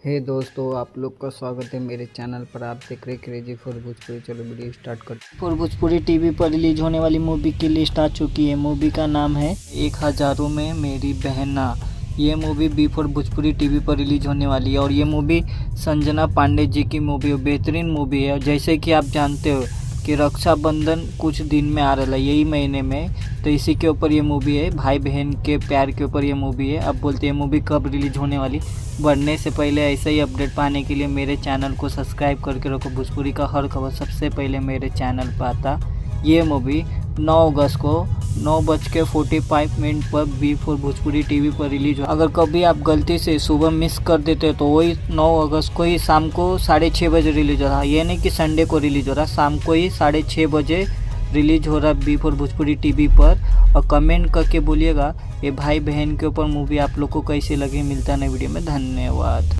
हे दोस्तों, आप लोग का स्वागत है मेरे चैनल पर। आप देख रहे क्रेजी फॉर भोजपुरी। चलो वीडियो स्टार्ट करते फॉर भोजपुरी टीवी पर रिलीज होने वाली मूवी की लिस्ट आ चुकी है। मूवी का नाम है एक हजारों में मेरी बहना। ये movie B for Bhojpuri TV पर रिलीज होने वाली है और ये मूवी संजना पांडे जी की मूवी है। बेहतरीन मूवी है। जैसे कि आप जानते हो कि रक्षाबंधन कुछ दिन में आ रहा है, यही महीने में, तो इसी के ऊपर ये मूवी है। भाई बहन के प्यार के ऊपर ये मूवी है। अब बोलते हैं मूवी कब रिलीज होने वाली। बढ़ने से पहले ऐसे ही अपडेट पाने के लिए मेरे चैनल को सब्सक्राइब करके रखो। भोजपुरी का हर खबर सबसे पहले मेरे चैनल पर आता। ये मूवी 9 अगस्त को 9:45 पर बी फॉर भोजपुरी टीवी पर रिलीज हो। अगर कभी आप गलती से सुबह मिस कर देते हो तो वही 9 अगस्त को ही शाम को 6:30 बजे रिलीज हो रहा है। ये नहीं कि संडे को रिलीज हो रहा, शाम को ही 6:30 बजे रिलीज हो रहा है बी फॉर भोजपुरी टीवी पर। और कमेंट करके बोलिएगा ये भाई बहन के ऊपर मूवी आप लोग को कैसे लगी। मिलता है नई वीडियो में। धन्यवाद।